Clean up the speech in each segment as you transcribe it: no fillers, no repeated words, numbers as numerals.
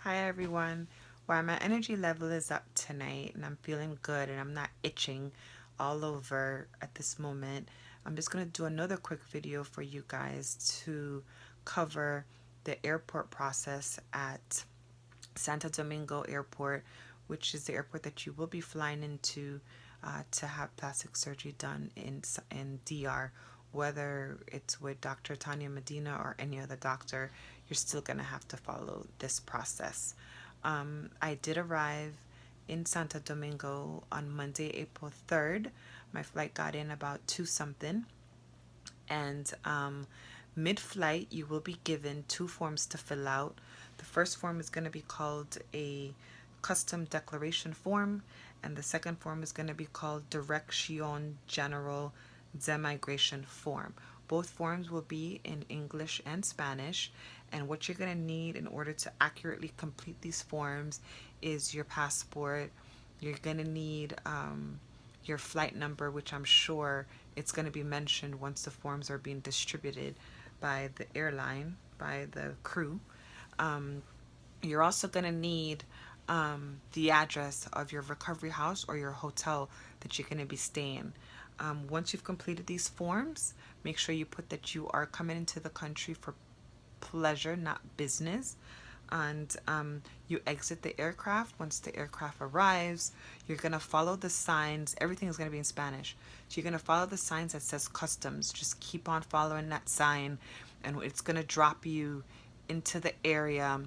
Hi everyone. Well, my energy level is up tonight and I'm feeling good and I'm not itching all over at this moment. I'm just going to do another quick video for you guys to cover the airport process at Santo Domingo Airport, which is the airport that you will be flying into to have plastic surgery done in DR. Whether it's with Dr. Tanya Medina or any other doctor, you're still going to have to follow this process. I did arrive in Santo Domingo on Monday, April 3rd. My flight got in about 2 something. And mid flight, you will be given 2 forms to fill out. The first form is going to be called a custom declaration form, and the second form is going to be called Direction General de Migration form. Both forms will be in English and Spanish, and what you're going to need in order to accurately complete these forms is your passport. You're going to need your flight number, which I'm sure it's going to be mentioned once the forms are being distributed by the airline, by the crew. Um, you're also going to need the address of your recovery house or your hotel that you're going to be staying. Once you've completed these forms, make sure you put that you are coming into the country for pleasure, not business. And you exit the aircraft. Once the aircraft arrives, you're going to follow the signs. Everything is going to be in Spanish. So you're going to follow the signs that says customs. Just keep on following that sign, and it's going to drop you into the area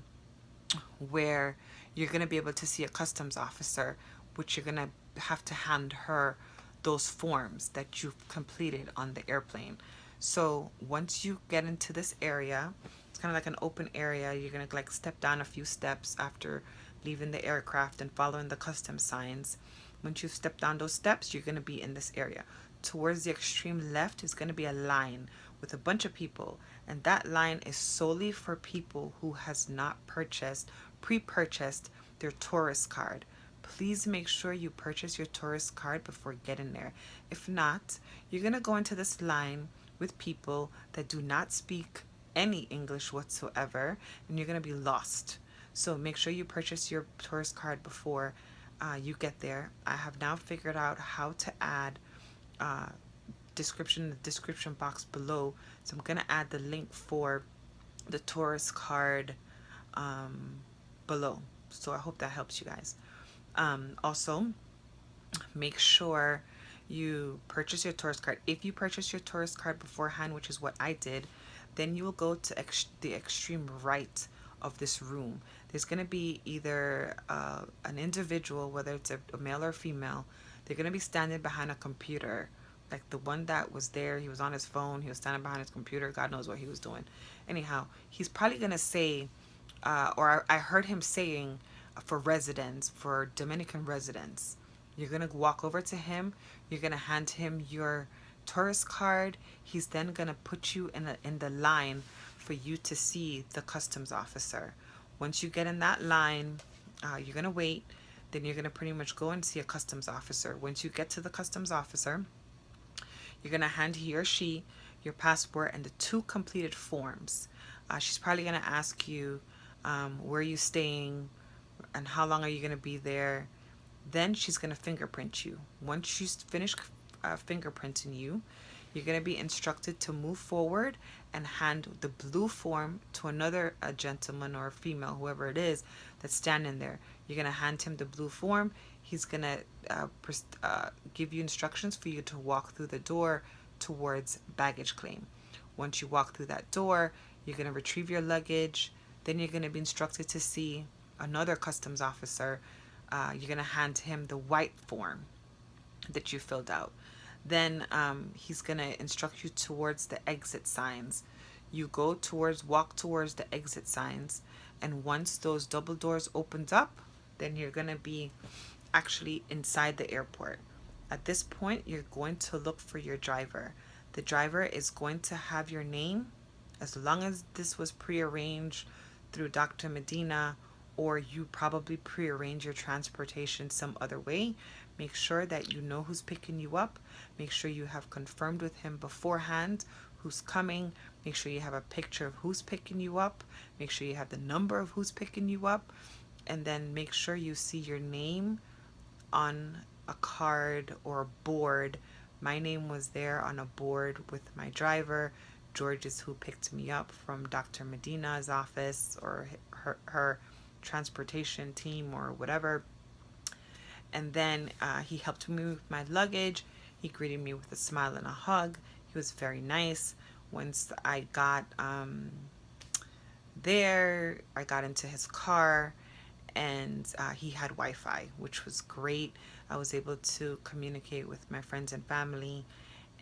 where you're going to be able to see a customs officer, which you're going to have to hand her those forms that you've completed on the airplane. So once you get into this area, it's kind of like an open area. You're going to like step down a few steps after leaving the aircraft and following the customs signs. Once you've stepped down those steps, you're going to be in this area. Towards the extreme left is going to be a line with a bunch of people, and that line is solely for people who has not pre-purchased their tourist card. Please make sure you purchase your tourist card before getting there. If not, you're going to go into this line with people that do not speak any English whatsoever, and you're going to be lost. So make sure you purchase your tourist card before you get there. I have now figured out how to add uh, description in the description box below. So I'm gonna add the link for the tourist card um, below. So I hope that helps you guys. Also, make sure you purchase your tourist card. If you purchase your tourist card beforehand, which is what I did, then you will go to the extreme right of this room. There's going to be either an individual, whether it's a male or female, they're going to be standing behind a computer. Like the one that was there, he was on his phone, he was standing behind his computer, God knows what he was doing. Anyhow, he's probably going to say, or I heard him saying, for residents, for Dominican residents, you're going to walk over to him, you're going to hand him your tourist card. He's then going to put you in the line for you to see the customs officer. Once you get in that line, you're going to wait. Then you're going to pretty much go and see a customs officer. Once you get to the customs officer, you're going to hand he or she your passport and the 2 completed forms. She's probably going to ask you where are you staying and how long are you going to be there. Then she's going to fingerprint you. Once she's finished fingerprinting you, you're going to be instructed to move forward and hand the blue form to another gentleman or female, whoever it is that's standing there. You're going to hand him the blue form. He's going to give you instructions for you to walk through the door towards baggage claim. Once you walk through that door, you're going to retrieve your luggage. Then you're going to be instructed to see another customs officer. You're going to hand him the white form that you filled out. Then he's going to instruct you towards the exit signs. You walk towards the exit signs, and once those double doors opens up, then you're going to be actually inside the airport. At this point, you're going to look for your driver. The driver is going to have your name, as long as this was prearranged through Dr. Medina, or you probably prearrange your transportation some other way. Make sure that you know who's picking you up. Make sure you have confirmed with him beforehand who's coming. Make sure you have a picture of who's picking you up. Make sure you have the number of who's picking you up. And then make sure you see your name on a card or a board. My name was there on a board with my driver. George is who picked me up from Dr. Medina's office, or her transportation team or whatever. And then he helped me with my luggage. He greeted me with a smile and a hug. He was very nice. Once I got there, I got into his car, and he had Wi-Fi, which was great. I was able to communicate with my friends and family,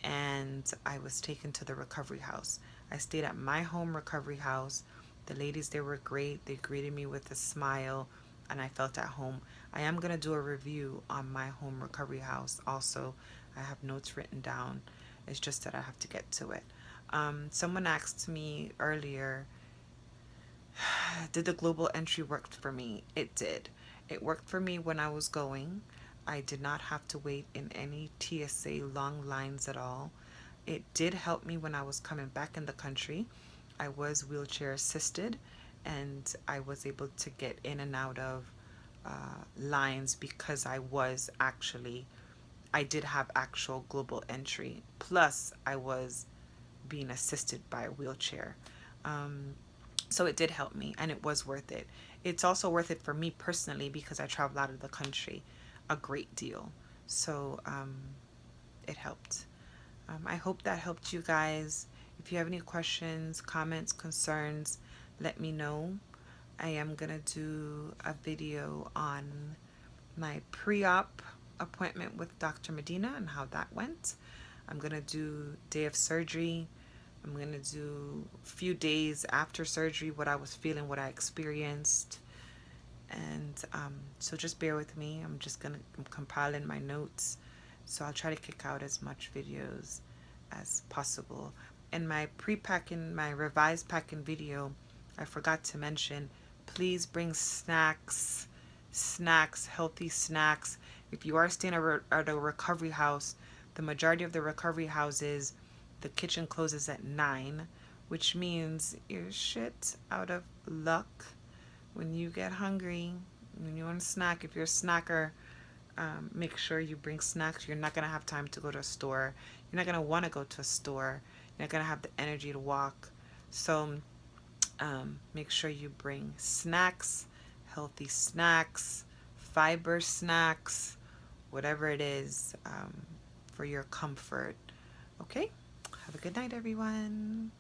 and I was taken to the recovery house. I stayed at my home recovery house. The ladies there were great. They greeted me with a smile, and I felt at home. I am going to do a review on my home recovery house also. I have notes written down. It's just that I have to get to it. Someone asked me earlier, did the global entry work for me? It did. It worked for me when I was going. I did not have to wait in any TSA long lines at all. It did help me when I was coming back in the country. I was wheelchair assisted, and I was able to get in and out of lines because I did have actual global entry. Plus, I was being assisted by a wheelchair. Um, so it did help me, and it was worth it. It's also worth it for me personally because I traveled out of the country a great deal. So it helped. I hope that helped you guys. If you have any questions, comments, concerns, let me know. I am going to do a video on my pre-op appointment with Dr. Medina and how that went. I'm going to do day of surgery. I'm going to do a few days after surgery, what I was feeling, what I experienced. And so just bear with me. I'm compiling my notes. So I'll try to kick out as much videos as possible. In my pre-packing, my revised packing video, I forgot to mention, please bring snacks, healthy snacks. If you are staying at a recovery house, the majority of the recovery houses, the kitchen closes at 9, which means you're shit out of luck when you get hungry, when you want a snack. If you're a snacker, make sure you bring snacks. You're not going to have time to go to a store. You're not going to want to go to a store. You're not going to have the energy to walk. So make sure you bring snacks, healthy snacks, fiber snacks, whatever it is, for your comfort. Okay? Have a good night, everyone.